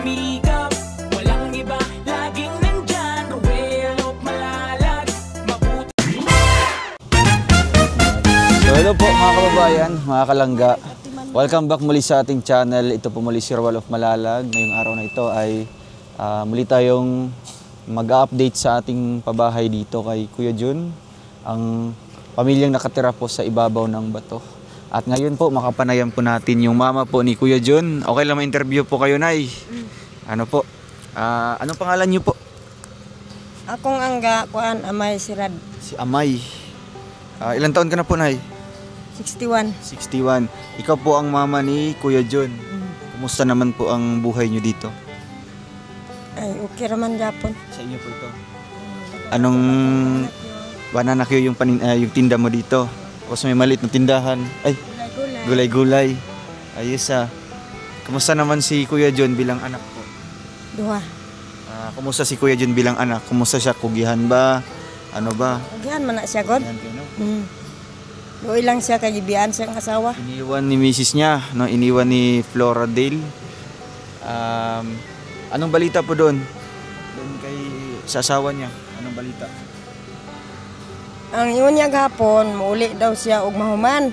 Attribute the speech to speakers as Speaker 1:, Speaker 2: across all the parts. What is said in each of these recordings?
Speaker 1: sumikap, walang iba, laging nandyan. Ruel of Malalag, mabuti.
Speaker 2: So hello po mga kababayan, mga kalangga. Welcome back muli sa ating channel. Ito po muli si Ruel of Malalag. Ngayong araw na ito ay muli tayong mag-update sa ating pabahay dito kay Kuya Jun, ang pamilyang nakatira po sa ibabaw ng bato. At ngayon po makapanayan po natin yung mama po ni Kuya Jun. Okay lang ma-interview po kayo, Nay? Ano po? Anong pangalan niyo po?
Speaker 3: Akong angga, kuan Amay Sirad.
Speaker 2: Si Amay. Ilang taon ka na po, Nay?
Speaker 3: 61.
Speaker 2: 61. Ikaw po ang mama ni Kuya Jun. Kumusta naman po ang buhay niyo dito?
Speaker 3: Ay, okay raman Japon.
Speaker 2: Sa inyo po ito. Anong banana kayo yung tinda mo dito? O sa may maliit na tindahan? Ay, gulay-gulay. Ayos ah. Kumusta naman si Kuya Jun bilang anak po?
Speaker 3: Duha.
Speaker 2: Kumusta si Kuya Jun bilang anak? Kumusta siya? Kugihan ba? Ano ba?
Speaker 3: Kugihan man na siya god. Doy lang siya kay gibian siyang asawa.
Speaker 2: Iniwan ni Mrs. niya, no? Iniwan ni Flora Dale. Anong balita po doon? Doon kay sa asawa niya. Anong balita?
Speaker 3: Ang iyon niya gahapon, muuli daw siya og mahuman.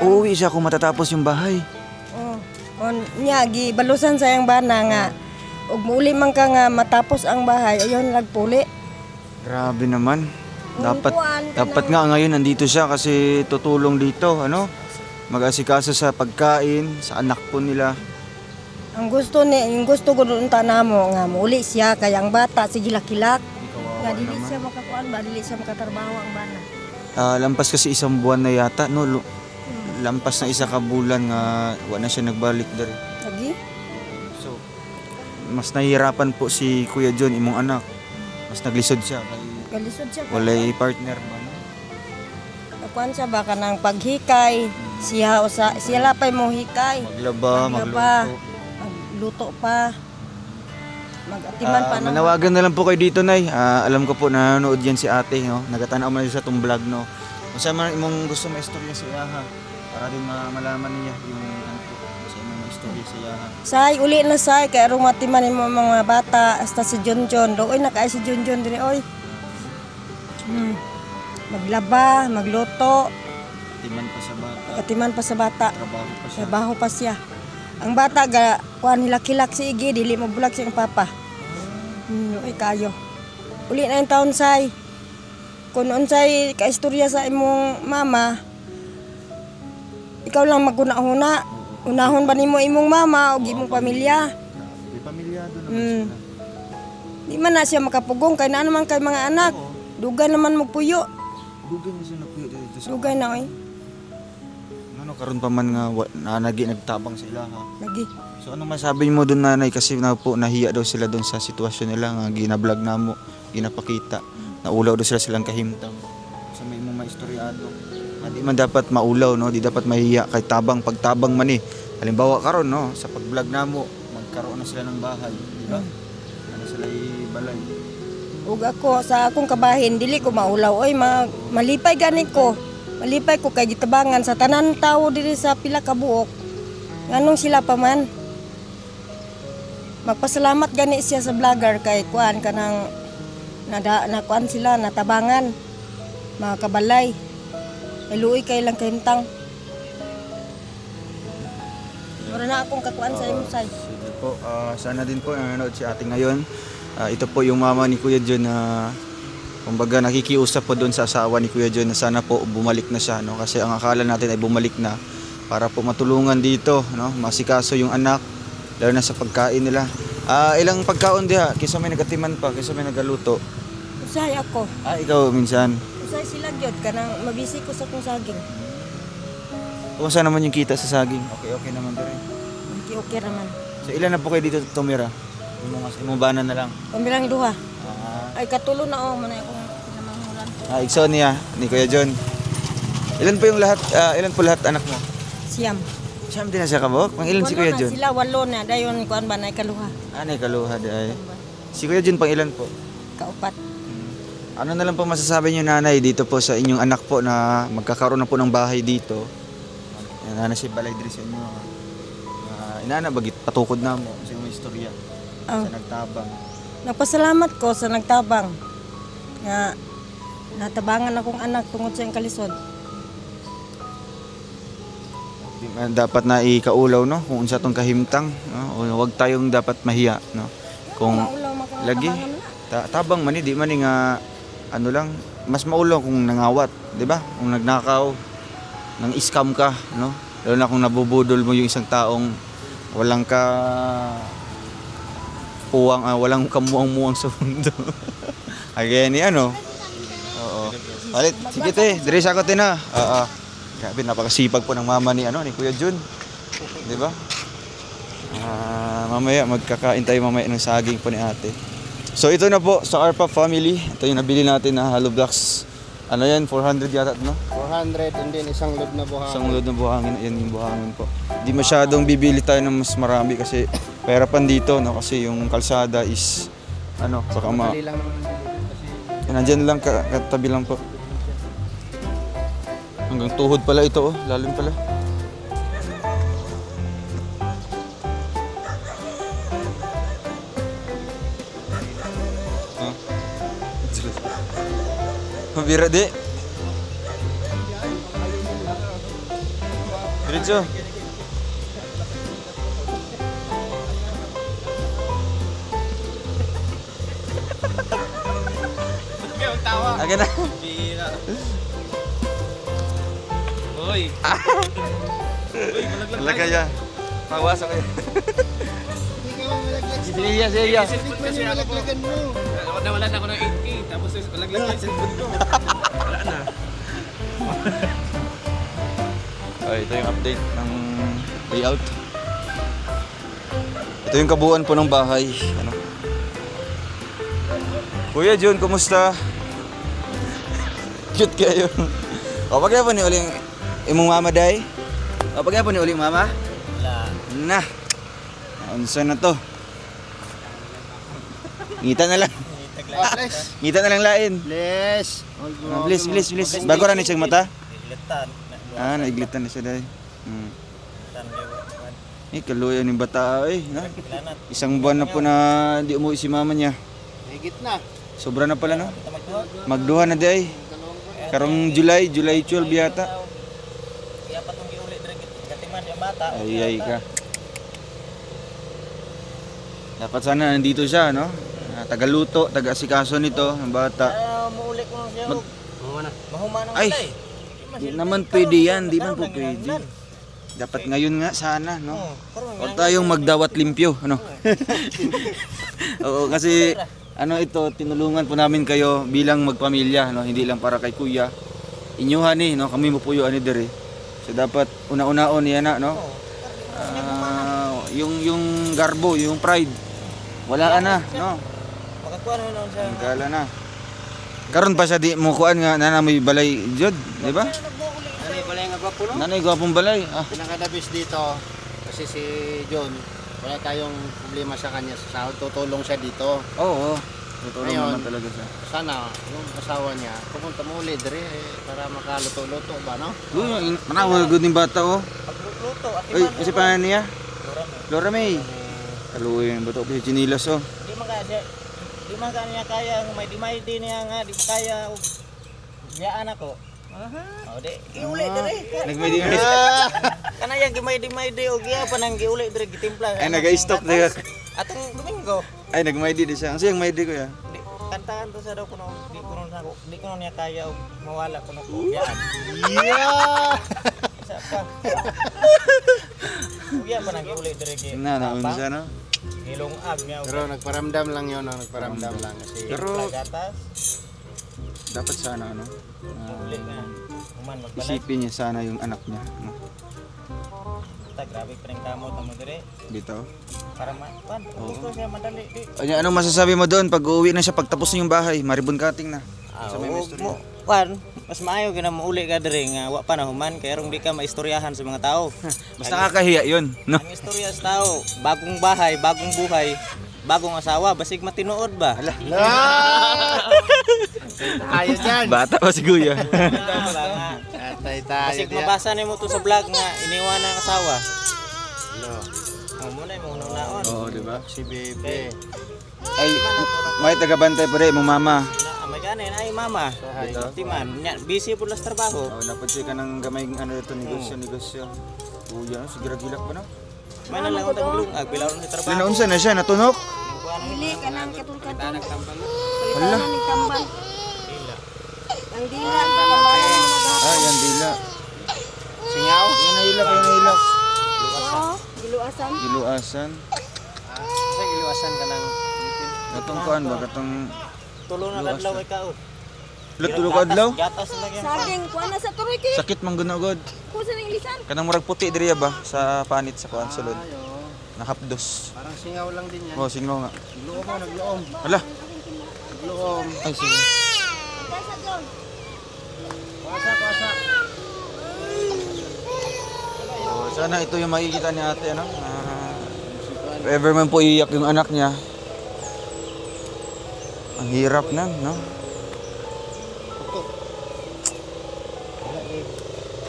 Speaker 2: Uuwi siya kung matatapos yung bahay.
Speaker 3: Oh, niya gibalusan sa yang bana nga og muuli man ka nga matapos ang bahay, ayon nagpuli.
Speaker 2: Grabe naman. Dapat nga ngayon nandito siya kasi tutulong dito, ano? Mag-asikaso sa pagkain, sa anak po nila.
Speaker 3: Ang gusto ko doon tanamo nga muuli siya kay ang bata sige lakilak. Nga dili siya makakuan ba, dili siya makatrabaho ang bana.
Speaker 2: Lampas kasi isang buwan na yata, no? Lampas na isa ka bulan nga wala na siya nagbalik diri.
Speaker 3: Lagi?
Speaker 2: So, mas nahihirapan po si Kuya Jun, imong anak. Mas naglisod siya.
Speaker 3: Galisod siya.
Speaker 2: Walay partner ba?
Speaker 3: Kuan siya ba kanang paghikay, siya lapay mo hikay.
Speaker 2: Maglaba,
Speaker 3: magluto pa. Mag-atiman pa na.
Speaker 2: Manawagan na lang po kayo dito, Nay. Alam ko po na nanonood yan si ate, no? Nagatanaw man sa itong vlog, no? Kung saan man imong gusto ma-istorya sa iyaha, para din malaman niya yung sa imong ma-istorya sa iyaha.
Speaker 3: Say, uli na say, kaya arong matiman mo mga bata, hasta si Junjun. Doon na kaya si Junjun din, oy. Maglaba, magluto. Atiman pa sa bata. Trabaho pa siya. Ang bata kuan hilak-hilak si Igi, dili mo bulag siyang papa. Oy kayo. Uli na yung taon say. Kung unsay kaistorya sa imong mama, ikaw lang maguna-huna. Unahon ba nimo imong mama o imong pamilya?
Speaker 2: Di pamilyado naman sila.
Speaker 3: Di man na siya makapugong kay na naman kay mga anak. Dugay naman mo puyo.
Speaker 2: Dugay na siya napuyo dito sa...
Speaker 3: Dugay na oy.
Speaker 2: Ano karon pa man nga nagtabang sa ilaha.
Speaker 3: Lagi.
Speaker 2: So ano masabi mo doon, Nanay, kasi na po nahiya daw sila doon sa sitwasyon nila nga gina-vlog namo, ginapakita. Naulaw daw silang kahimtang. Sa may mga istoryado. Hindi man dapat maulaw, no? Di dapat mahiya kay pagtabang man eh. Halimbawa karon, no, sa pag-vlog namo, magkaroon na sila ng bahay, di ba? Ano sila balay.
Speaker 3: Ug ako sa akong kabahin dili ko maulaw oy malipay gani ko. Malipay ko kay gitabangan sa tanan tawo diri sa pila ka buok. Nganong sila pa man. Magpasalamat gani siya sa vlogger kay kuan kanang na kuan sila natabangan. Mga kabalay. Eluoy kay lang kahintang. Mura na akong kakuan sa imong side.
Speaker 2: Sige po, sana din po nanonood si ate ngayon. Ito po yung mama ni Kuya Jun na kumbaga nakikiusap po doon sa asawa ni Kuya Jun na sana po bumalik na siya, no? Kasi ang akala natin ay bumalik na para po matulungan dito, no? Masikaso yung anak, lalo na sa pagkain nila. Ilang pagkaon diha, kaysa may nagatiman pa, kaysa may nagaluto.
Speaker 3: Usay ako.
Speaker 2: Ikaw minsan.
Speaker 3: Usay sila gyud kanang mabisi ko sa kong saging.
Speaker 2: Kung saan naman yung kita sa saging? Okay naman din.
Speaker 3: Okay raman.
Speaker 2: So ilan na po kayo dito tumira? Imong bana na lang.
Speaker 3: Pambilang duha. Ay katulo na man akong pinamanghulan.
Speaker 2: Igsoon niya ni Kuya Jun. Ilan po lahat anak mo?
Speaker 3: Siyam.
Speaker 2: Siyam din na siya kabok? Pang ilan si Kuya Jun?
Speaker 3: Sila walo na dayon kuan ba na ikaluha.
Speaker 2: Na ikaluha day. Si Kuya Jun pang ilan po?
Speaker 3: Kaupat.
Speaker 2: Ano na lang po masasabi niyo, Nanay, dito po sa inyong anak po na magkakaroon na po ng bahay dito? Nanay si balay diri sa inyo. Inana bagit patukod na mo sa imong istorya
Speaker 3: Oh.
Speaker 2: sa nagtabang.
Speaker 3: Nagpasalamat ko sa nagtabang nga natabangan akong anak tungod sa iyang kalisod.
Speaker 2: Di man dapat na ikaulaw no kung unsa tong kahimtang, no? O wag tayong dapat mahiya, no. Kung
Speaker 3: Maulaw man ko nga
Speaker 2: lagi
Speaker 3: tabangan na.
Speaker 2: tabang man di man nga ano lang mas maulo kung nangawat, di ba? Kung nagnakaw, nang scam ka, no? Lalo na kung nabubudol mo yung isang taong walang ka puwang, walang kamuang-muang sa mundo. Again, ni ano? Oo. Palit, sige te, dire sa ako te na. Grabe, napakasipag po ng mama ni ano ni Kuya Jun. Di ba? Mamaya magkakain tayo mamaya ng saging po ni ate. So ito na po sa Arpa family. Ito yung nabili natin na hollow blocks. Ano yan? 400 yata, no?
Speaker 4: 400 and then isang load na buhangin.
Speaker 2: Isang load ng buhangin. Yan yung buhangin po. Di masyadong bibili tayo ng mas marami kasi perapan dito, no? Kasi yung kalsada is ano, baka
Speaker 4: Dali lang naman kasi
Speaker 2: nandyan lang, katabi lang po. Hanggang tuhod pala ito, oh. Lalim pala. Mabira di. Diretso. Akin na.
Speaker 5: Hoy.
Speaker 2: Malaglag ka ya. Pawasa ka ya.
Speaker 4: Hindi ka malaglag.
Speaker 2: Sige.
Speaker 4: Hindi ko malaglagan mo.
Speaker 5: Nawalan ako ng 8K, tapos malaglag yung cellphone ko. Wala na.
Speaker 2: Ay, ito yung update ng layout. Ito yung kabuuan po ng bahay. Ano? Kuya Jun, kumusta? Cute kayo. O, pagyapon ni uling imong mama day? O, pagyapon ni uling mama?
Speaker 5: Wala.
Speaker 2: Na. Unsa na to? Ngita na lang.
Speaker 4: Bless.
Speaker 2: Ngita na lang lain.
Speaker 4: Bless.
Speaker 2: Please. Bago ra ni siyang mata?
Speaker 5: Iglitan.
Speaker 2: Naiglitan na siya day. Kaluya ni bata ay, no? Isang buwan na po na di umuwi si mama niya.
Speaker 4: Higit na.
Speaker 2: Sobra na pala, no? Magduha na di ay. Karong July 12 yata.
Speaker 5: Kaya pa itong giulit rin katiman yung bata.
Speaker 2: Ay ka. Dapat sana nandito siya, no? Tagaluto, taga-asikaso nito, ng bata.
Speaker 5: Muulit ko lang siya. Mahuma ng
Speaker 2: Ay!
Speaker 5: matay.
Speaker 2: Di naman pwede yan, di man po pwede. Dapat ngayon nga sana, no? Huwag tayong magdawat limpyo, ano? Oo, kasi ano ito, tinulungan po namin kayo bilang magpamilya, no? Hindi lang para kay kuya. Inyuhan eh, no? Kami mo po yung dire. So dapat una-unaon yan na, no? Yung garbo, yung pride. Wala na, no?
Speaker 5: Makakuha naman siya.
Speaker 2: Gala na. Karon pa siya di mo kuan nga na may balay jud, di ba?
Speaker 4: Ano yung balay nga gwapo, no?
Speaker 2: Nanay gwapong balay.
Speaker 4: Pinakadabis dito kasi si John, wala tayong problema sa kanya sa sahod. Tutulong siya dito.
Speaker 2: Oo. Tutulong
Speaker 4: Ngayon,
Speaker 2: naman talaga siya.
Speaker 4: Sana yung asawa niya pumunta mo ulit dire para makaluto-luto ba, no?
Speaker 2: Uy, manawag gud ning bata oh.
Speaker 5: Pagluto at
Speaker 2: Uy, kasi pa niya? Laura May. Kaluoy yung bato pa chinilas oh.
Speaker 5: Di man kaya kaya may di niya nga di kaya biyaan ako. Oh, di giuli dire.
Speaker 2: Nagmedi.
Speaker 5: Kana yang gimay di og iya pa nang giuli dire gitimpla.
Speaker 2: Ay nag-stop na.
Speaker 5: Atong Domingo.
Speaker 2: Ay nagmaydi di siya. Ang siyang maydi ko ya.
Speaker 5: Di kantahan to sa daw kuno di kuno niya kaya og mawala kuno ko biyaan.
Speaker 4: Yeah!
Speaker 5: Isa pa. Uya pa nang giuli dire gi.
Speaker 2: Unsa no?
Speaker 5: Gilungag niya og
Speaker 4: Pero nagparamdam lang yun, no? Nagparamdam lang kasi
Speaker 2: Pero
Speaker 5: gatas.
Speaker 2: dapat sana ano,
Speaker 5: Uli nga. Human magbalay.
Speaker 2: isipin niya sana yung anak niya, no?
Speaker 5: Ta grabe pa ring kamot mo dire
Speaker 2: Dito.
Speaker 5: para gusto siya madali di.
Speaker 2: Anong masasabi mo doon pag uuwi na siya pagtapos na yung bahay, maribon cutting na? Sa may istorya.
Speaker 5: Mas maayo gina mo uli ka dire nga wa pa na human kay rong di ka maistoryahan sa mga tao.
Speaker 2: Mas nakakahiya yun, no?
Speaker 5: Ang istorya sa tao, bagong bahay, bagong buhay, bagong asawa, basig matinuod ba?
Speaker 4: ayos yan.
Speaker 2: Bata pa si Kuya.
Speaker 4: Atay tayo
Speaker 5: Basig
Speaker 4: diyan.
Speaker 5: mabasa nimo to sa vlog nga iniwan ang asawa.
Speaker 4: No.
Speaker 5: nung naon.
Speaker 2: Oo, di ba?
Speaker 4: Si Bebe.
Speaker 2: Ay, may tagabantay pa rin, mong mama.
Speaker 5: Na may ganin ay mama.
Speaker 2: Dito?
Speaker 5: Timan, busy po las trabaho.
Speaker 2: Oh, napansin ka ng gamay ano ito, negosyo. Uya, sigiragilak ba na?
Speaker 5: May nalang utang lungag, pilaw ni trabaho.
Speaker 2: Linaunsa na siya, natunok.
Speaker 3: Dili ka nang katulkatol.
Speaker 2: Hala.
Speaker 3: Palitan na ng tambal. Ang dila,
Speaker 2: Ah, yan dila.
Speaker 5: Singaw.
Speaker 2: Yan nahilak, yan nahilak.
Speaker 3: giluasan.
Speaker 2: Giluasan.
Speaker 4: Sa iliwasan ka ng
Speaker 2: Katong kuan ba, katong
Speaker 5: Tulo na kadlaw ay kaon.
Speaker 2: tulog adlaw.
Speaker 5: Gatas lang yan.
Speaker 3: Saging, kuha na sa turoy kay.
Speaker 2: Sakit man gunagod.
Speaker 3: Kuha sa ng ilisan.
Speaker 2: Kanang murag puti diriya ba sa panit sa kuan sulod.
Speaker 4: Ayo.
Speaker 2: Nahapdos.
Speaker 4: Parang singaw lang din yan.
Speaker 2: Oh, singaw nga.
Speaker 4: Nagluom mo, nagluom.
Speaker 2: Hala.
Speaker 4: Nagluom.
Speaker 2: Ay, sige.
Speaker 3: Kasa John.
Speaker 4: Kuwasa.
Speaker 2: Oh, sana ito yung makikita ni ate, ano? If ever man po iiyak yung anak niya. Ang hirap na, no?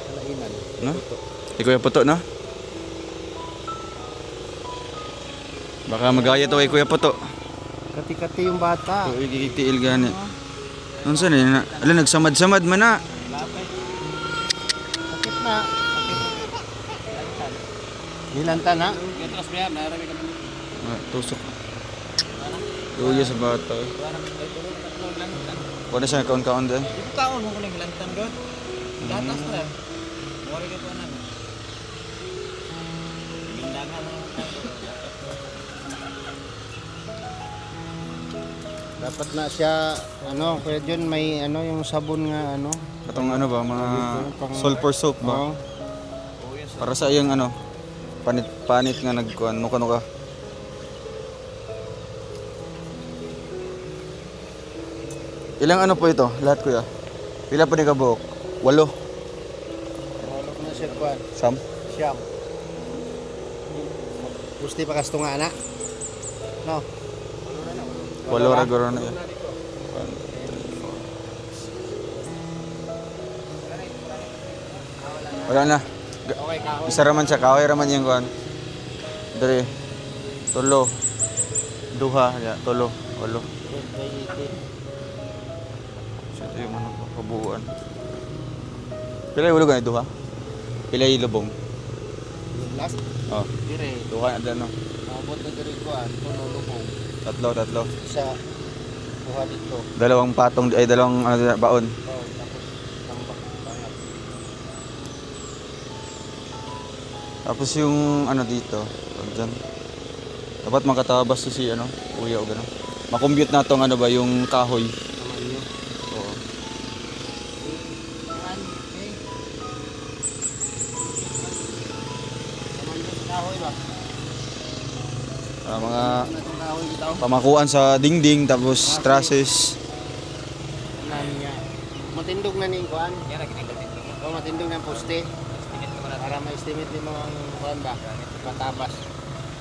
Speaker 4: Halainan.
Speaker 2: No? Ikaw yung puto, no? Baka magaya to kay Kuya Puto.
Speaker 4: Kati-kati yung bata.
Speaker 2: So, ikikitiil gani. Nun saan eh? Ala, nagsamad-samad man na.
Speaker 4: Sakit na. Hilanta na.
Speaker 2: Ah, tusok. Luya sa bata. Eh. Kung na siya, kaon-kaon din.
Speaker 5: Kaon mo kuning lantan god. Gatas na. Mori ka tuanan. Gindangan mo.
Speaker 4: Dapat na siya, ano, Kuya John, may ano, yung sabon nga, ano.
Speaker 2: Katong ano ba, mga sulfur soap ba?
Speaker 4: Oo.
Speaker 2: Para sa iyang ano, panit nga nagkuhan, nuka-nuka. Ilang ano po ito? Lahat kuya? Pila pa ni kabuok? 8.
Speaker 4: Malok na siya, Kuan.
Speaker 2: Sam?
Speaker 4: Siyam. Gusti pa kasto nga, anak. No.
Speaker 2: 8 ra guro na yan. Wala na.
Speaker 4: Okay, kahoy.
Speaker 2: Isa raman siya, kahoy raman yung kuhan. Dari. 3. 2. Ya, 3. 8. So ito yung ano, kabuuan. Pila yung ulugan ito ha? Pila yung lubong?
Speaker 4: Last,
Speaker 2: Oh,
Speaker 4: dire.
Speaker 2: 2 ka na no?
Speaker 4: Mabot na dire, Kuan. Tululubong.
Speaker 2: 3.
Speaker 4: Isa, buha dito.
Speaker 2: Dalawang patong, ay dalawang ano, baon.
Speaker 4: Oh, tapos, tambak. Bangat.
Speaker 2: Tapos yung ano dito, pag dyan. Dapat makatabas to si ano, kuya o gano'n. Makompute na tong ano ba, yung kahoy.
Speaker 4: Naman nyo.
Speaker 2: Oo.
Speaker 4: Yan, okay. Naman nyo sa kahoy ba?
Speaker 2: Mga
Speaker 4: Ano itong kahoy dito?
Speaker 2: pamakuan sa dingding, tapos trusses.
Speaker 4: Nan niya. Matindog na ni Kuan. O matindog ng poste. Para ma-estimate din mo ang Kuan ba? Matabas.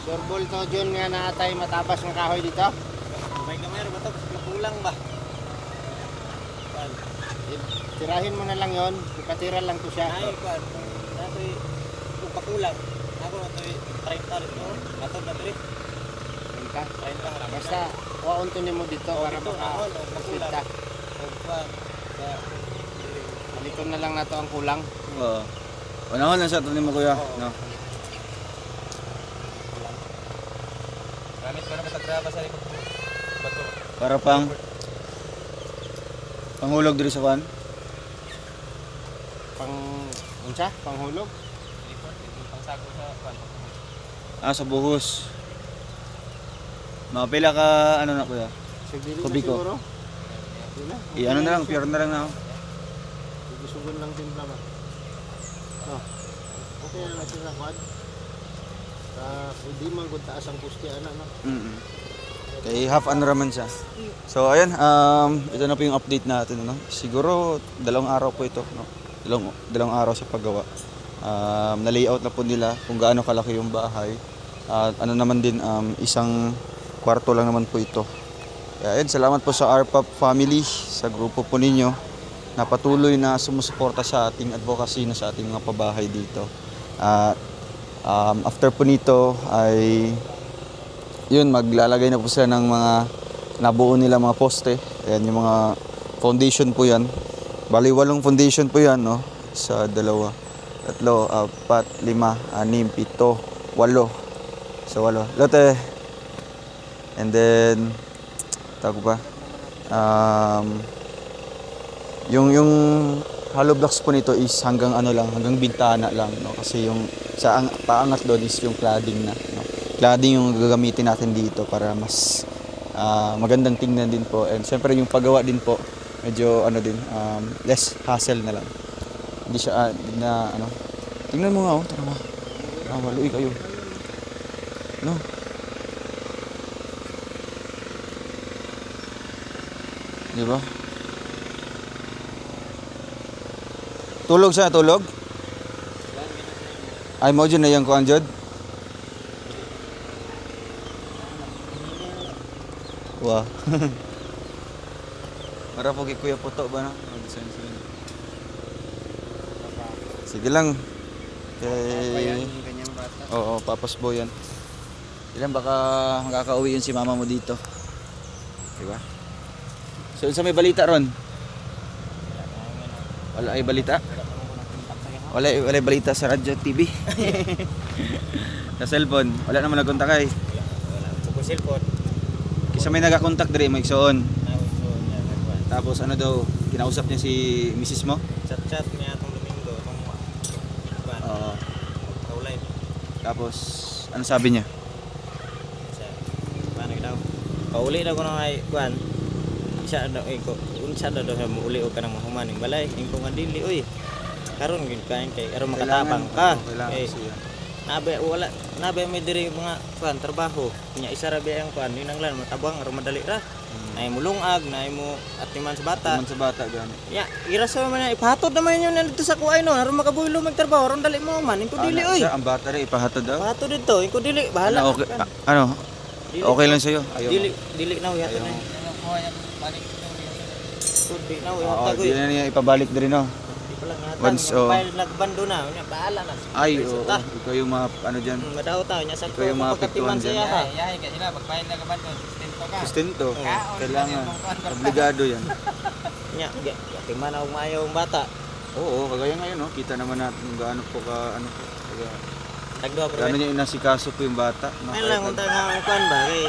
Speaker 4: Sure ball to John nga naatay matabas ng kahoy dito.
Speaker 5: May kamera ba to? Kulang ba?
Speaker 4: Tirahin mo na lang yon. Ipatira lang to siya.
Speaker 5: Ay, kuan. Dati pakulang. Ako na to'y 30 dito. Ato na diri.
Speaker 4: Yun ka.
Speaker 5: 30 harap.
Speaker 4: Basta waon to nimo dito para
Speaker 5: Dito ako,
Speaker 4: maka-kita.
Speaker 5: Kuan.
Speaker 4: Baliton na lang nato ang kulang.
Speaker 2: Oo. Panahon lang sa ito ni mo kuya. No?
Speaker 5: Gamit ko na matagraba sa likod ko. Bato.
Speaker 2: Para pang panghulog diri sa kuan.
Speaker 4: Pang unsa? Panghulog.
Speaker 5: Likod, pangsago sa kuan.
Speaker 2: Ah, sa buhos. Mapila ka ano na kuya?
Speaker 4: Siguro
Speaker 2: Kubiko.
Speaker 4: siguro. Yun na.
Speaker 2: I-ano na lang, pure na lang na.
Speaker 4: Sugun lang din ba? No. Okay na lang sila Kuan. Hindi man gud taas ang pusti ana no.
Speaker 2: Kay half ano raman siya. So ayan, ito na po yung update natin, no? Siguro 2 araw po ito, no? Dalawang araw sa paggawa. Na-layout na po nila kung gaano kalaki yung bahay. At ano naman din, isang kwarto lang naman po ito. Kaya ayun, salamat po sa RPAP family, sa grupo po ninyo na patuloy na sumusuporta sa ating advocacy na sa ating mga pabahay dito. At after po nito ay yun, maglalagay na po sila ng mga nabuo nila mga poste. Ayan, yung mga foundation po yan. Bali, 8 foundation po yan, no? 1, 2, 3, 4, 5, 6, 7, 8. So, 8. Lote. And then, tawag pa. Yung hollow blocks po nito is hanggang hanggang bintana lang, no? Kasi yung sa paangat doon is yung cladding na, no? Cladding yung gagamitin natin dito para mas magandang tingnan din po. And syempre yung paggawa din po medyo less hassle na lang. Hindi siya tingnan mo nga, tara mo. Maluwi kayo. No. Di ba? Tulog siya, tulog? Ay mo dyan na yung kuhan dyan? Wah. Para po kay Kuya Puto ba na? Sige lang. Kay... Oo, papas bo yan. Ilan baka makakauwi yun si mama mo dito. Diba? So, sa may balita ron? Wala ay balita? Wala ay balita sa radyo TV. Sa cellphone, wala naman nagkontak ay.
Speaker 5: Wala. Buko cellphone.
Speaker 2: Kisa may nagakontak diri mo igsoon. Tapos ano daw, kinausap niya si Mrs. mo?
Speaker 5: Chat-chat niya itong Domingo.
Speaker 2: Oo.
Speaker 5: Kaulay.
Speaker 2: Tapos, ano sabi niya?
Speaker 5: Paano daw? Pauli daw ko na ay kuan. Siya daw ko. Unsa daw mo uli o ka nang mahuman ning balay. Ingko nga dili oy. Karon gid kain kay aron makatabang ka.
Speaker 2: Kailangan siya.
Speaker 5: Nabe may diri mga kuan trabaho. Nya isa ra biya ang kuan ninang lan matabang aron madali ra. Nay mo lungag, nay mo atiman sa bata.
Speaker 2: Atiman sa bata gani.
Speaker 5: Ya, iraso man ipahatod naman yun dito sa kuay no. Aron makabuhilo magtrabaho aron dali mo man. Ingko dili oy.
Speaker 2: Ang bata rin ipahatod daw?
Speaker 5: Pahatod dito, ingko dili bahala.
Speaker 2: Okay, okay lang sa'yo? Ayaw mo?
Speaker 5: Dili na uyat na. Di na uyat
Speaker 2: Oo,
Speaker 5: ko.
Speaker 2: di na niya ipabalik din, no?
Speaker 5: Di pa lang nga.
Speaker 2: Once, oh.
Speaker 5: Nagbando na, bahala na.
Speaker 2: Ay, oo. Ikaw yung mga, dyan?
Speaker 5: Madaw tao niya sa
Speaker 2: Ikaw yung mga
Speaker 5: pagkatiman
Speaker 2: piktuan dyan.
Speaker 5: siya ha.
Speaker 6: Yahay ka sila, magbayad na kabando, sustento ka.
Speaker 2: Sustento. Kailangan. Obligado yan.
Speaker 5: Nya, timan ako maayaw ang bata.
Speaker 2: Oo, kagaya ngayon, no? Kita naman natin kung gaano po
Speaker 5: Tagdo
Speaker 2: gaano niya inasikaso po yung bata.
Speaker 5: May lang unta nga kuan ba kay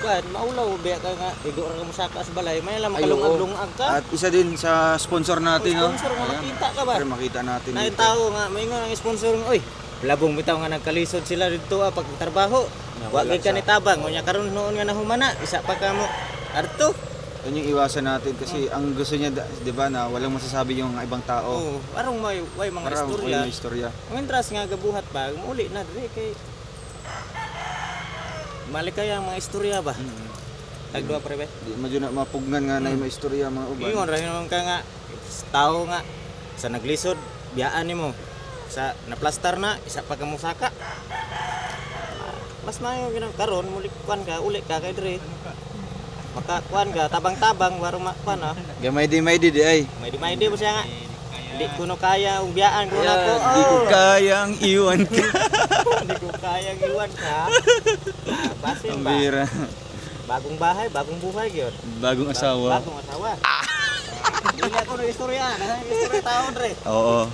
Speaker 5: kuan maulaw biya ka nga igo ra mo saka sa balay may lang makalungag-lungag ka.
Speaker 2: At isa din sa sponsor natin, no?
Speaker 5: Sponsor nga makita ka ba?
Speaker 2: Para makita natin
Speaker 5: Nay
Speaker 2: dito.
Speaker 5: tao nga maingon ang sponsor nga oy. Labong bitaw nga nagkalisod sila dito pag trabaho. Wa gid ka ni tabang unya karon noon nga nahumana isa pa ka mo arto.
Speaker 2: Yan yung iwasan natin kasi ang gusto niya, di ba, na walang masasabi yung ibang tao.
Speaker 5: Oo, parang may mga
Speaker 2: Parang
Speaker 5: istorya.
Speaker 2: may istorya.
Speaker 5: Mintras nga gabuhat ba, muli na dire kay malikay ang mga istorya ba. Tagduha pre be.
Speaker 2: Di medyo na mapugnan nga na yung mga istorya mga uban.
Speaker 5: Ingon ra hinon ka nga tao nga sa naglisod biyaan nimo sa naplastar na isa pa ka mo saka. Mas maayo ginang karon muli kuan ka uli ka kay dire. Makakuan ka tabang-tabang baro makuan ha.
Speaker 2: Gamay di di ay.
Speaker 5: May di mo siya nga. Di kuno kaya ang biyaan ko na ko.
Speaker 2: Di ko kayang iwan ka.
Speaker 5: Di ko kayang iwan ka. Basin
Speaker 2: Ang
Speaker 5: ba?
Speaker 2: bira.
Speaker 5: Bagong bahay, bagong buhay gyud.
Speaker 2: Bagong asawa.
Speaker 5: Bagong asawa. Dili ako ng istorya, nang istorya taon re.
Speaker 2: Oo.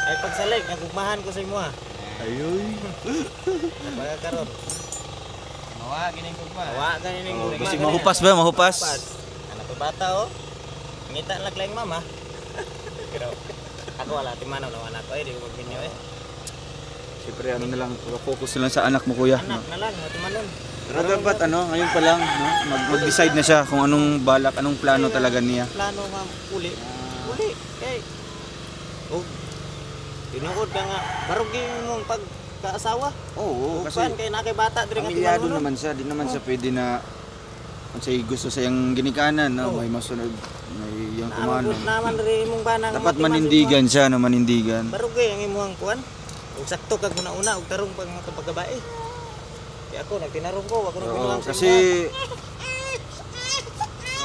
Speaker 5: Ay pagsalig nagugmahan ko sa imo ha.
Speaker 2: Ayoy.
Speaker 5: Baga karon.
Speaker 6: Mawa, gining kugma.
Speaker 5: Wa ganing gugma.
Speaker 2: Kasi mahupas ba? Mahupas?
Speaker 5: Anak ko bata oh. Ngita lang lang mama. Pero ako wala timanaw na anak ko eh, di ko magbinyo eh.
Speaker 2: Siyempre ano na lang, focus na lang sa anak mo kuya.
Speaker 5: Anak na lang, timanon.
Speaker 2: Pero dapat ngayon pa lang, no? Mag-decide na siya kung anong balak, anong plano talaga niya.
Speaker 5: Plano nga uli. Uli. Kay. Oh. Tinuod ka nga. Barog mong pagkaasawa.
Speaker 2: Oo, kasi
Speaker 5: Kasi kay nakay bata diri nga
Speaker 2: pamilyado
Speaker 5: timanon.
Speaker 2: naman siya, di naman siya pwede na kung siya gusto sa yung ginikanan, no?
Speaker 5: Oo.
Speaker 2: May masunod, may yung kumano.
Speaker 5: Naman diri imong banang.
Speaker 2: Dapat manindigan siya, no? Manindigan.
Speaker 5: Barog ang imong kuan. Ug sakto kag una-una ug tarong pag mga pagbabae. Kaya ako nagtinarong ko, ako nang
Speaker 2: Oo,
Speaker 5: binulang sa
Speaker 2: kasi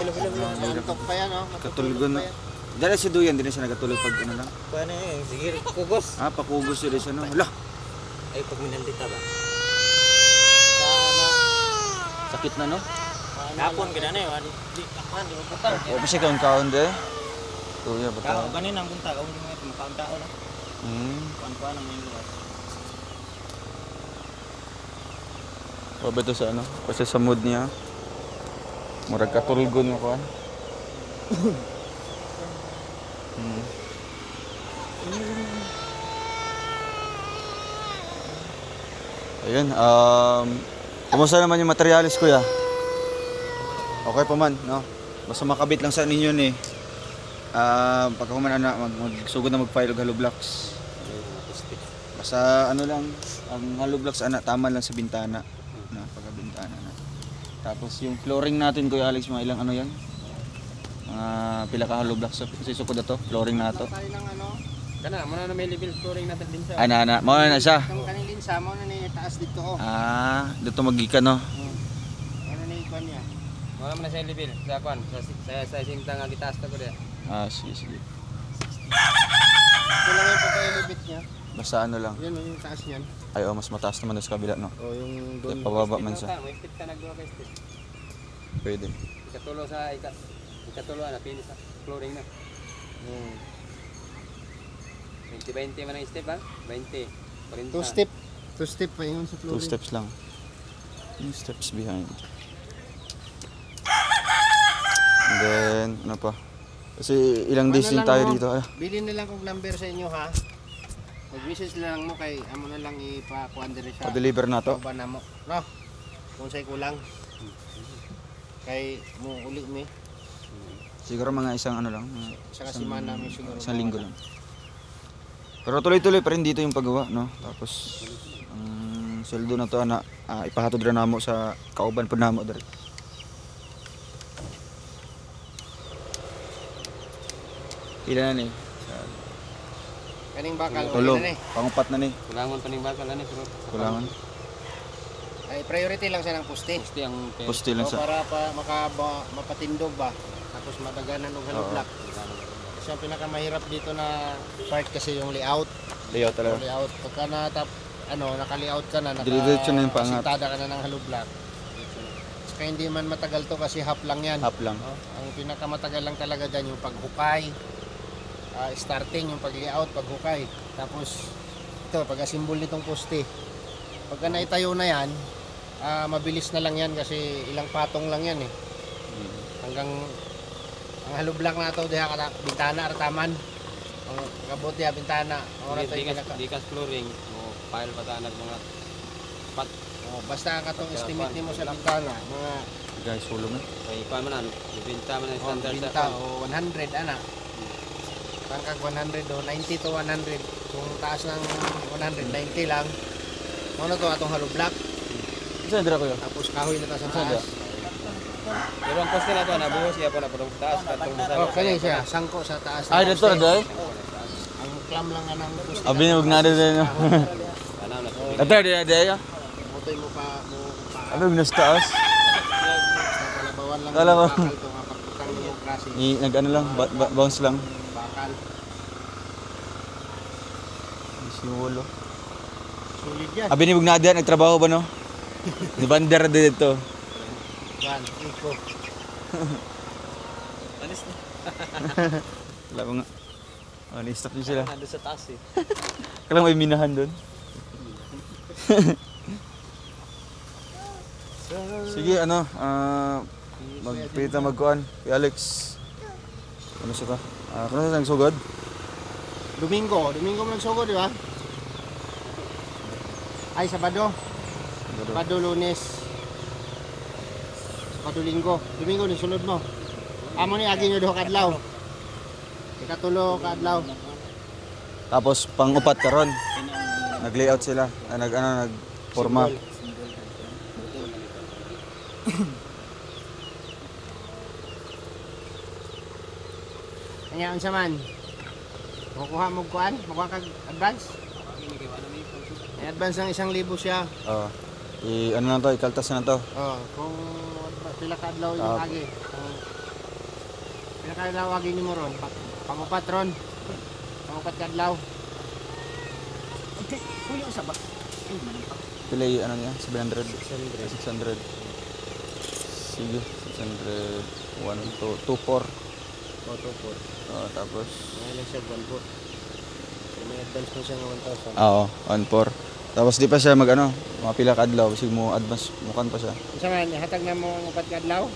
Speaker 4: Antok pa yan, oh.
Speaker 2: katulgon na. Dala si Duyan, din na siya nagatulog pag ano lang.
Speaker 5: kuan eh, sige kugos.
Speaker 2: Pakugos siya din siya, no? Hala!
Speaker 5: Ay pag minaldita ba? Sa
Speaker 2: sakit na no.
Speaker 5: Hapon gina na yun. Di kapan di mabutang.
Speaker 2: O pa siya kaon de. Tuya ba
Speaker 5: Kao
Speaker 2: ta?
Speaker 5: ganin ang bunta kao di mo makaon tao na. Kuan ang mga luwas.
Speaker 2: O ba ito sa ano? Kasi sa mood niya. Murag katulgon mo ko. Ayun, kumusta naman yung materialis kuya? Okay pa man, no? Basta makabit lang sa ninyo ni. Pagka kuman ana magsugod na mag-file og hollow blocks. Basta ano lang, ang hollow blocks ana tama lang sa bintana. Na pagka-bintana na. Tapos yung flooring natin kuya Alex, mga ilang ano 'yan? Mga pila ka hollow blocks kasi sukod na to, flooring na to.
Speaker 4: Tayo ng ano,
Speaker 6: Kana, muna na may level flooring natin din sa.
Speaker 2: Ana, mo na siya.
Speaker 4: itong kaning linsa mo na ni taas dito oh.
Speaker 2: Dito magikan no.
Speaker 4: Ano ni ikon niya?
Speaker 6: Muna na siya level sa kwan. Sa sinta nga gitaas ta ko diya.
Speaker 2: Sige.
Speaker 4: Ito lang yung pagka-elevate niya.
Speaker 2: Basta ano lang.
Speaker 4: Yan oh, yung taas niyan.
Speaker 2: Ay, mas mataas naman doon sa kabila, no?
Speaker 4: O yung doon.
Speaker 2: Pababa man siya.
Speaker 6: May step ka nagduwa kay step.
Speaker 2: Pwede.
Speaker 6: Ikatulo na finish sa flooring na. 20 man ang step ha? 20. 40.
Speaker 4: Two step pa yun sa
Speaker 2: Two
Speaker 4: flooring.
Speaker 2: steps lang. 2 steps behind. And then, ano pa? Kasi ilang days din tayo dito.
Speaker 4: Bilhin na lang kong number sa inyo ha. Mag-message lang mo kay amo na lang ipa-kuan dire siya.
Speaker 2: Pa-deliver na to.
Speaker 4: Ba na mo. No. Kung say kulang. Kay mo uli mi.
Speaker 2: Siguro mga isang ano lang.
Speaker 4: Sa kasimana mi siguro.
Speaker 2: Isang linggo lang. Pero tuloy-tuloy pa rin dito yung paggawa, no? Tapos, ang sweldo na to, ipahatod rin namo sa kauban po namo dito. Pila na ni?
Speaker 4: Kaning bakal
Speaker 2: Tulo.
Speaker 4: na ni.
Speaker 2: Pangupat na ni.
Speaker 6: Kulangon pa ning bakal ani pero
Speaker 2: Kulangan.
Speaker 4: Ay priority lang sa ng poste.
Speaker 6: gusti ang
Speaker 2: Pusti lang
Speaker 4: O,
Speaker 2: sa...
Speaker 4: para mapatindog ba. Tapos madaganan og hollow block. Kasi ang pinakamahirap dito na part kasi yung layout.
Speaker 2: Layout talaga.
Speaker 4: Layout. Pagka naka-layout ka na,
Speaker 2: Diretso na yung pangat.
Speaker 4: sintada ka na ng hollow block. Saka hindi man matagal to kasi half lang yan.
Speaker 2: Half lang.
Speaker 4: Ang pinakamatagal lang talaga dyan yung paghukay. Starting yung pag-layout, paghukay. Tapos ito, pag-asimbol nitong poste. Pagka naitayo na yan, mabilis na lang yan kasi ilang patong lang yan eh. Hanggang ang hollow block na ito, diha ka bintana artaman. Ang kabuti bintana. Ang ito yung
Speaker 6: dikas flooring mo pile patanag mga pat
Speaker 4: basta ang katong estimate nimo sa bintana, mga
Speaker 2: Guys, sulong na.
Speaker 6: kay kuan man ibenta man ang standard
Speaker 4: binta
Speaker 6: sa
Speaker 4: o 100 ana. Pangkag 100 o 90 to 100. Kung taas ng 190 lang. Ano to atong hollow block.
Speaker 2: Saan dira ko yun?
Speaker 4: Tapos kahoy na ta sa
Speaker 2: Saan
Speaker 4: taas.
Speaker 6: pero ang cost na to nabuhos siya pa na pudong taas katong sa
Speaker 4: Oh, kani siya, sangko sa taas.
Speaker 2: Ay, dito na dahil?
Speaker 4: Ang clam lang nga ng poste.
Speaker 2: Abi na huwag na rin.
Speaker 6: tanaw na to
Speaker 2: Ito, dahil.
Speaker 4: Mutoy mo pa
Speaker 2: Abi, nastaas.
Speaker 4: palabawan lang.
Speaker 2: Kala ko.
Speaker 4: Bakal to nga pagputang mo klase.
Speaker 2: Nag-ano lang, bounce lang.
Speaker 4: Bakal.
Speaker 2: Siwolo.
Speaker 4: Solid yan.
Speaker 2: Abi ni huwag na dyan, nagtrabaho ba no? Ni Bander dito.
Speaker 4: Yan, iko.
Speaker 2: Wala ko nga. Ni-stop nyo sila.
Speaker 6: nando sa taas eh
Speaker 2: Kailang may minahan doon. Sige, ano, magpita magkuhan. Kay Alex. Ano siya ka? Kung saan nagsugod?
Speaker 4: Domingo mo nagsugod, di ba? Ay, Sabado. Sabado, Lunes. Sabado, Linggo. Domingo, ni sunod mo. Amo ni agi nyo doon kadlaw. Ikatulo kadlaw.
Speaker 2: Tapos pang-upat karon. Nag-layout sila. Nag-forma.
Speaker 4: Kanya unsa man? Makuha mo kuan? Makuha kag advance? May advance ng 1,000 siya.
Speaker 2: Oo. Ano na to, ikaltas na to.
Speaker 4: Oh, kung pila ka adlaw yung agi. Pila ka adlaw agi nimo ron? Pangupat ron. Pangupat ka adlaw. Okay, kuya sa ba?
Speaker 2: Pila ano niya? 700? 600. sige. 600, 1, 2, 2, 4.
Speaker 4: O, 2-4.
Speaker 2: Tapos,
Speaker 4: Ngayon siya 1-4. So, may advance mo siya ng 1,000.
Speaker 2: oo, 1, 4. Tapos di pa siya mag-ano, mga pila ka adlaw. Kasi mo advance, mukan pa siya.
Speaker 4: Isa man, hatag na mo ang 4 ka adlaw.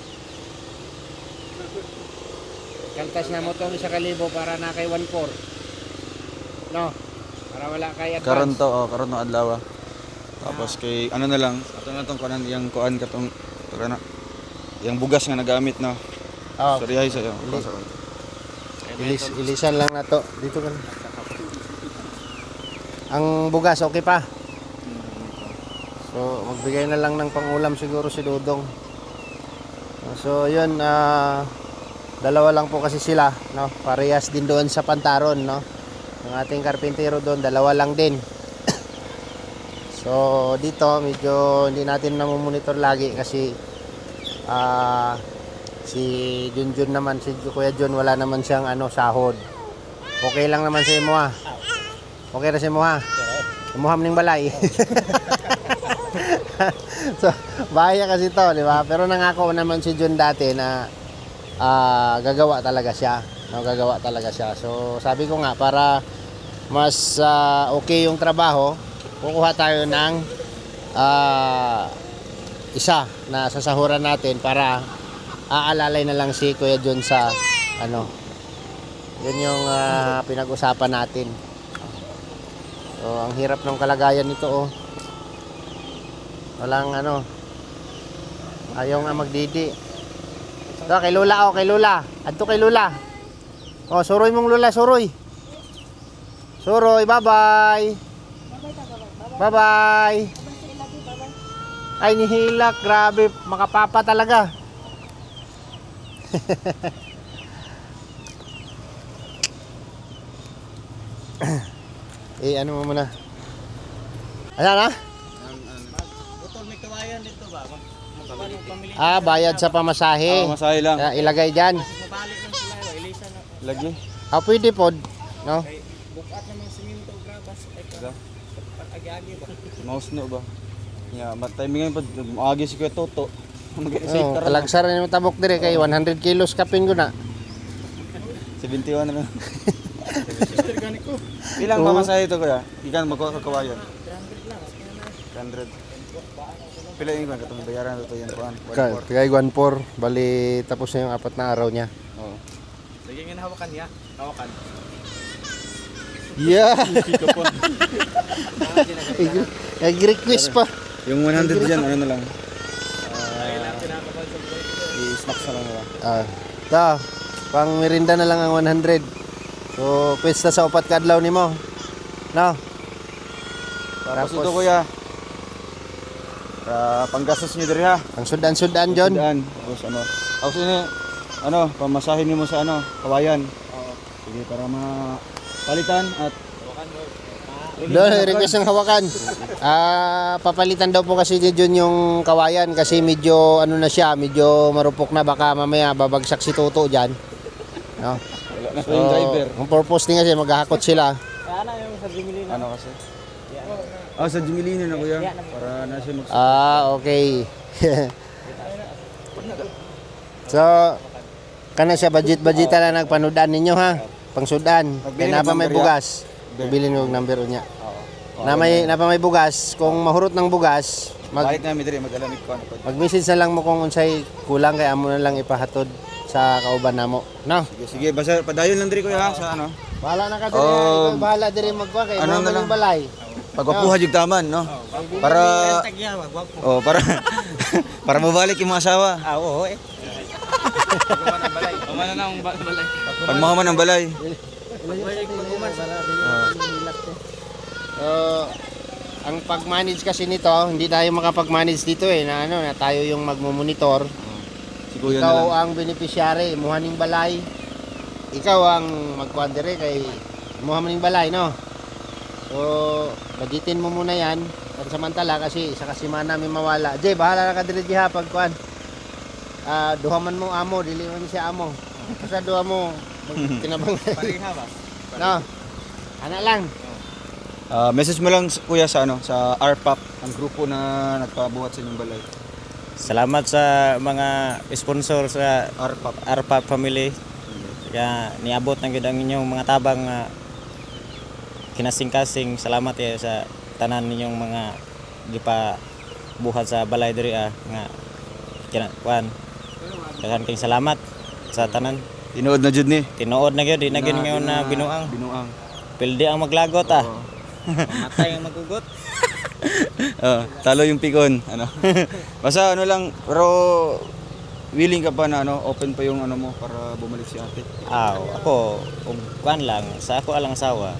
Speaker 4: Kaltas na mo itong 1,000 para na kay 1-4. No? Para wala kay advance.
Speaker 2: Karon to, karon no adlaw. Tapos kay ano na lang, ato na tong kuan yang kuan katong kana yang bugas nga nagamit no.
Speaker 4: Oh.
Speaker 2: Sorry ay sayo.
Speaker 4: Ilisan lang na to. Dito kan. Ang bugas okay pa. So magbigay na lang ng pangulam siguro si Dudong. So yun, dalawa lang po kasi sila, no? Parehas din doon sa Pantaron, no? Ang ating karpintero doon, dalawa lang din. So dito medyo hindi natin namomonitor lagi kasi si Junjun naman, si Kuya Jun wala naman siyang sahod. Okay lang naman sa imo ha. Okay ra sa imo ha. Imuham ning balay. So bahaya kasi to, di ba? Pero nangako naman si Jun dati na gagawa talaga siya. No, gagawa talaga siya. So sabi ko nga para mas okay yung trabaho, kukuha tayo ng isa na sasahuran natin para aalalay na lang si Kuya John sa yun yung pinag-usapan natin. So ang hirap ng kalagayan nito oh. Walang ayaw nga magdidi. So kay Lula kay Lula. Adto kay Lula. Oh, suroy mong Lula, suroy. Suroy, bye-bye. Bye-bye. Ay, nihilak. Grabe. Makapapa talaga. Ano mo muna? Ayan ha?
Speaker 5: Butol may kawayan dito ba? Pamili.
Speaker 4: Bayad sa pamasahe.
Speaker 2: Masahe lang.
Speaker 4: Ilagay dyan.
Speaker 5: Mabalik lang sila, ilisan na.
Speaker 2: Lagi.
Speaker 4: Pwede po. No?
Speaker 5: Kay bukat naman siminto grabas ay ka. Agi-agi ba?
Speaker 2: Mausno ba? Ya, timingan pa agi si Kuya Toto. Mag-save ka rin.
Speaker 4: Kalagsaran yung tabok dire kay 100 kilos kapin ko na.
Speaker 2: 71 na lang. Ilang pamasahe ito kuya? Ikan magkakawayan? 300. Pila yung ikan? Katong bayaran ito yan kuhan?
Speaker 4: Kaya 1-4. Bali tapos na yung 4 na araw niya.
Speaker 2: Oo.
Speaker 5: Sige nga hawakan niya. Hawakan.
Speaker 4: Yeah! Nag-request pa.
Speaker 2: Yung 100 dyan, ano na lang? I-snacks na lang nila.
Speaker 4: Ito, pang merinda na lang ang 100. So, pwesta sa 4 ka adlaw nimo. No?
Speaker 2: Tapos ito kuya. Panggastos nyo diri ha.
Speaker 4: Ang sudan-sudan, John.
Speaker 2: Sudan. Tapos Tapos ini, pamasahin nyo mo sa kawayan. Oo. Sige, para mapalitan at
Speaker 4: Request ng hawakan. Papalitan daw po kasi ni John yung kawayan kasi medyo na siya, medyo marupok na, baka mamaya babagsak si Toto diyan. No?
Speaker 2: wala na pa yung driver.
Speaker 4: Ang purpose din kasi maghahakot sila.
Speaker 5: Yung sa Jimilin.
Speaker 2: Ano kasi? Sa Jimilino na kuya. Para na siya mag...
Speaker 4: Okay. So, kana siya budget-budgetan na nagpanudan ninyo ha. Pangsudan. Kaya napa may bugas. Bilhin mo yung number niya. Napa may bugas, kung mahurot ng bugas,
Speaker 2: Balik na midiri mag-alamit ko.
Speaker 4: mag-message na lang mo kung unsay kulang kaya amo na lang ipahatod sa kauban namo. No?
Speaker 2: Sige, basta padayon lang diri kuya ha sa
Speaker 4: Bahala na ka diri. Ikaw bahala diri magkuha kay
Speaker 2: ano na lang?
Speaker 4: yung balay.
Speaker 2: Pagwapuha jud taman, no? Para
Speaker 5: Tagya, wagwapo.
Speaker 2: para para mabalik yung mga asawa.
Speaker 5: Oo eh. Pagkuman na ang balay.
Speaker 2: Pagmahaman ang balay.
Speaker 4: Ang pag-manage kasi nito, hindi tayo makapag-manage dito na na tayo yung magmo-monitor.
Speaker 2: Si kuya na
Speaker 4: Ikaw
Speaker 2: lang.
Speaker 4: ang beneficiary, muhaning balay. Ikaw ang magkuandere kay muhaning balay, no? So, budgetin mo muna yan. Samantala kasi sa kasimana may mawala. Jay, bahala na ka diri ha pagkuan. Duhaman mo amo, dili man siya amo. Basta duha mo kinabang.
Speaker 5: Pareha ba?
Speaker 4: No. Ana lang.
Speaker 2: Message mo lang kuya sa sa RPAP, ang grupo na nagpabuhat sa inyong balay.
Speaker 5: Salamat sa mga sponsor sa Arpap family. Kaya niabot na gyud ang inyong mga tabang nga kinasing-kasing. Salamat kayo sa tanan ninyong mga gipabuhat sa balay diri nga kuan. Daghan kayong salamat sa tanan.
Speaker 2: Tinuod na jud ni.
Speaker 5: Tinuod na gyud, di na gyud ngayon na binuang.
Speaker 2: Binuang.
Speaker 5: Pildi ang maglagot Matay ang magugot.
Speaker 2: Talo yung pikon, ano. Basta ano lang, pero willing ka pa na ano, open pa yung ano mo para bumalik si ate.
Speaker 5: Ako kuan lang sa ako alang asawa.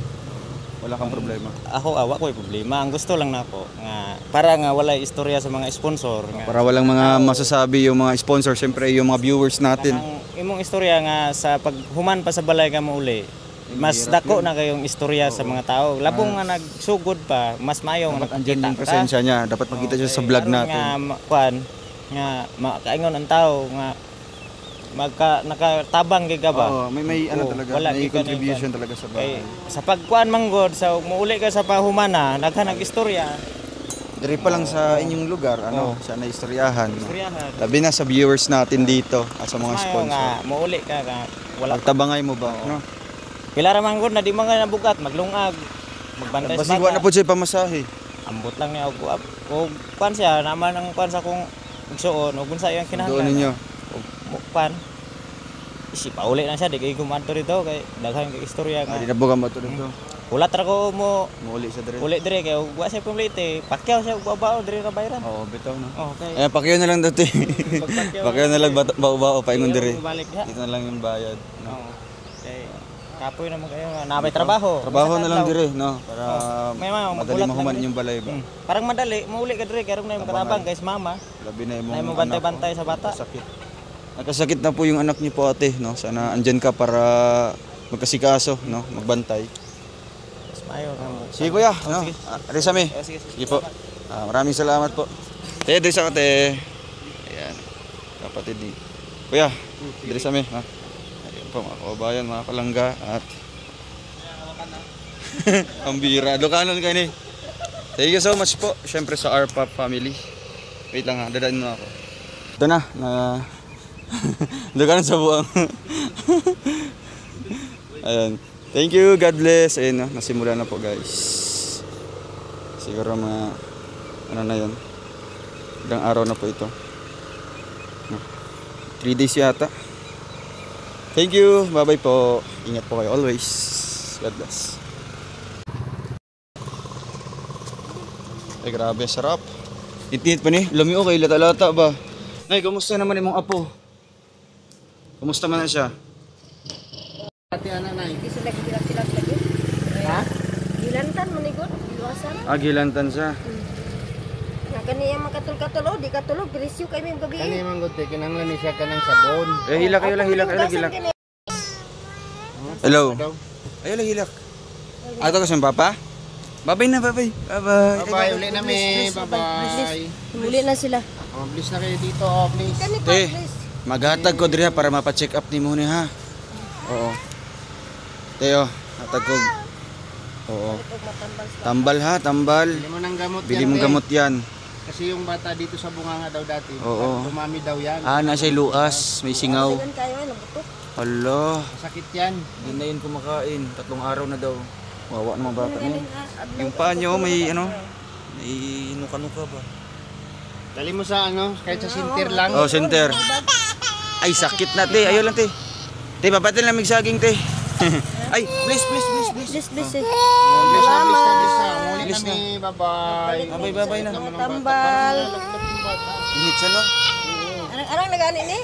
Speaker 2: Wala kang problema.
Speaker 5: Ako wa ko'y problema. Ang gusto lang nako nga para nga wala istorya sa mga sponsor nga.
Speaker 2: Para walang mga masasabi yung mga sponsor, syempre yung mga viewers natin.
Speaker 5: Ang imong istorya nga sa paghuman pa sa balay ka mo uli. Mas dako na kayong istorya sa mga tao. Labong nga nagsugod pa, mas mayo nga
Speaker 2: Dapat andyan yung presensya niya. Dapat makita siya sa vlog natin.
Speaker 5: Nga kuan nga makaingon ang tao nga nakatabang gid ka ba?
Speaker 2: Oo, may ano talaga, may contribution talaga sa bahay.
Speaker 5: Sa pagkuan manggod sa muuli ka sa pahumana, naghan istorya.
Speaker 2: Diri pa lang sa inyong lugar, ano, sa naistoryahan.
Speaker 5: Istoryahan.
Speaker 2: Labi na sa viewers natin dito at sa mga
Speaker 5: Mas mayo
Speaker 2: sponsor.
Speaker 5: nga muuli ka wala
Speaker 2: Pagtabangay mo ba, no?
Speaker 5: pila ra manggod na di man nga nabugat maglungag. Magbantay sa
Speaker 2: Basigwa
Speaker 5: bata.
Speaker 2: na po siya pamasahe.
Speaker 5: Ambot lang niya og kuan siya naman ang kuan sa kung igsuon ug unsa iyang kinahanglan.
Speaker 2: Doon ninyo.
Speaker 5: Kuan. Pauli na siya di kay gumanto dito kay daghan kay istorya nga.
Speaker 2: Di na buka mo to dito.
Speaker 5: Ulat ra ko mo
Speaker 2: Muuli sa diri.
Speaker 5: uli dire kay wa siya pumlite. Pakyaw siya og babao dire ra bayran.
Speaker 2: Oo, bitaw na.
Speaker 5: Okay.
Speaker 2: Eh, pakyaw na lang dati. Pakyaw na lang bao-bao paingon diri.
Speaker 5: Balik diha.
Speaker 2: Dito na lang yung bayad. No?
Speaker 5: Oo. Kay kapoy naman kayo nga nabay trabaho.
Speaker 2: Trabaho na lang
Speaker 5: Sa
Speaker 2: dire, no? Para
Speaker 5: May mga
Speaker 2: madali
Speaker 5: magulat
Speaker 2: mahuman
Speaker 5: lang
Speaker 2: yung balay ba.
Speaker 5: Parang madali, mauli ka dire kay ron na yung katabang guys mama.
Speaker 2: Labi na yung
Speaker 5: Ay mo bantay-bantay sa bata.
Speaker 2: sakit. Nagkasakit na po yung anak niyo po ate, no? Sana andyan ka para magkasikaso, no? Magbantay.
Speaker 5: Mas mayo ka.
Speaker 2: Sige kuya, no?
Speaker 5: sige.
Speaker 2: Resame.
Speaker 5: Sige.
Speaker 2: Sige po. Maraming salamat po. Dre sa ate. Ayan. Kapatid ni. Kuya, dre sa ha. Ayun po mga kababayan, mga kalangga at ang bira. Lokanon kayo ni. Thank you so much po. Siyempre sa Arpap family. Wait lang ha, dadaan mo ako. Ito na. Lokanon sa buwang. Ayan. Thank you, God bless. Ayun, no? Nasimula na po guys. Siguro mga ano na yun. Ilang araw na po ito. 3 days yata. Thank you. Bye-bye po. Ingat po kayo always. God bless. Ay, grabe. Sarap. Init pa ni. Lami okay. Lata-lata ba? Nay, kamusta naman yung mga apo? Kamusta man na siya?
Speaker 4: Ate ana nay.
Speaker 3: Di sila kilak-kilak lagi.
Speaker 4: Ha?
Speaker 3: Gilantan manigot, iluwasan.
Speaker 2: Gilantan siya.
Speaker 3: Nga kaniya makatul-katul, di katulog, pirisyo kay may gabi.
Speaker 4: Kani man gud kinahanglan ni siya kanang sabon.
Speaker 2: Hilak. Hello. Ay, hilak. Ato ka siyang papa? Bye-bye na, bye-bye. Bye-bye.
Speaker 4: Bye uli na mi. Bye.
Speaker 3: Muli na sila.
Speaker 4: Please na kayo dito, please.
Speaker 3: Kani ko,
Speaker 2: Eh,
Speaker 3: please.
Speaker 2: maghatag ko diri ha para mapa-check up ni mo ni ha. Oo. Teo, hatag ko. Oo. Tambal ha, tambal.
Speaker 4: Bili mo ng gamot
Speaker 2: Bili
Speaker 4: yan,
Speaker 2: mong
Speaker 4: te.
Speaker 2: gamot yan.
Speaker 4: Kasi yung bata dito sa bunganga daw dati.
Speaker 2: Oo.
Speaker 4: Tumami daw yan.
Speaker 2: Na siya luas, may singaw.
Speaker 3: Dagan kayo ay nabutok.
Speaker 2: Hala,
Speaker 4: Masakit yan.
Speaker 2: hindi na yun kumakain. 3 araw na daw. Wawa ng mga bata niya.
Speaker 3: Adlaw
Speaker 2: Yung paa niyo may ano, may nuka-nuka ba?
Speaker 4: Dali mo sa ano, kahit sa sintir lang.
Speaker 2: Oh, center. Ay, sakit na te. Ayaw lang te. Te, papatil na may saging te. Ay, please.
Speaker 3: Please, please.
Speaker 4: Please na. Muli
Speaker 2: Please
Speaker 4: kami. Bye-bye.
Speaker 2: Bye-bye na.
Speaker 3: Tambal.
Speaker 2: Init siya no?
Speaker 3: Anong nagani ni?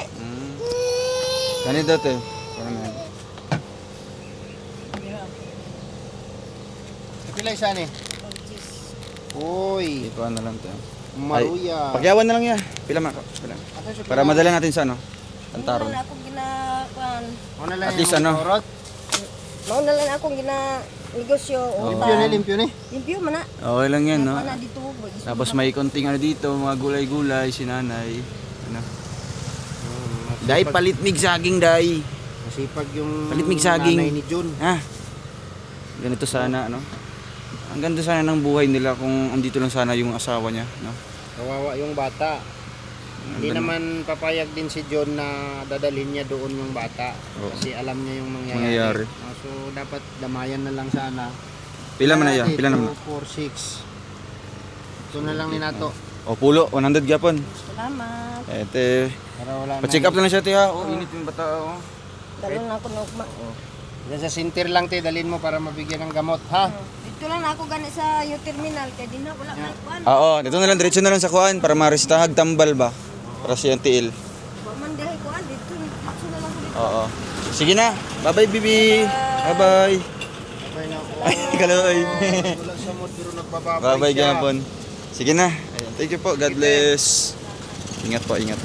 Speaker 2: Ganito te. Parang yan.
Speaker 4: Pilay siya ni. Uy,
Speaker 2: Ikuha na lang te.
Speaker 4: maruya.
Speaker 2: Pagyawan na lang yan. Pila man. Pila. Para madala natin sa ano? Tantaron.
Speaker 3: Mauna akong ginakuan.
Speaker 4: Ano lang
Speaker 2: At least
Speaker 4: yung
Speaker 2: ano?
Speaker 4: orot?
Speaker 3: Mauna lang akong negosyo.
Speaker 4: Limpyo ni.
Speaker 3: Limpyo man na.
Speaker 2: Okay lang yan no?
Speaker 3: Mana dito.
Speaker 2: Tapos may konting ano dito, mga gulay-gulay, si nanay. Ano? Dai, palit mig saging, dai.
Speaker 4: Masipag yung
Speaker 2: Palit mig saging.
Speaker 4: nanay ni Jun.
Speaker 2: Ha? Ganito sana, ano? Ang ganda sana ng buhay nila kung andito lang sana yung asawa niya, no?
Speaker 4: Kawawa yung bata. Hindi naman papayag din si John na dadalhin niya doon yung bata.
Speaker 2: Oo.
Speaker 4: Kasi alam niya yung
Speaker 2: Mangyayari.
Speaker 4: mangyayari. So dapat damayan na lang sana.
Speaker 2: Pila man na yan? Pila naman?
Speaker 4: 2, 4, 6. Ito na lang ni Nato.
Speaker 2: O pulo, 100 gyapon.
Speaker 3: Salamat.
Speaker 2: Ete,
Speaker 4: Para wala
Speaker 2: pa-check up na lang siya te ha. Oh, init yung bata oh.
Speaker 3: Dalon na ako na ugma.
Speaker 4: Diyan sa center lang te, dalhin mo para mabigyan ng gamot, ha?
Speaker 3: Dito lang ako gani sa U-terminal kay din na wala may kuan.
Speaker 2: Oo, dito na lang diretso na lang sa kuan para maristahag tambal ba. Para siyang tiil.
Speaker 3: Wa man dihay kuan dito. Dito na lang ko dito.
Speaker 2: Oo. Sige na. Bye-bye, Bibi. Bye-bye.
Speaker 4: Sabay na ako.
Speaker 2: Kaloy.
Speaker 4: Wala sa mood pero nagbababay
Speaker 2: Bye-bye
Speaker 4: siya.
Speaker 2: gyapon. Sige na. Ayun. Thank you po. God bless. Ingat po, ingat.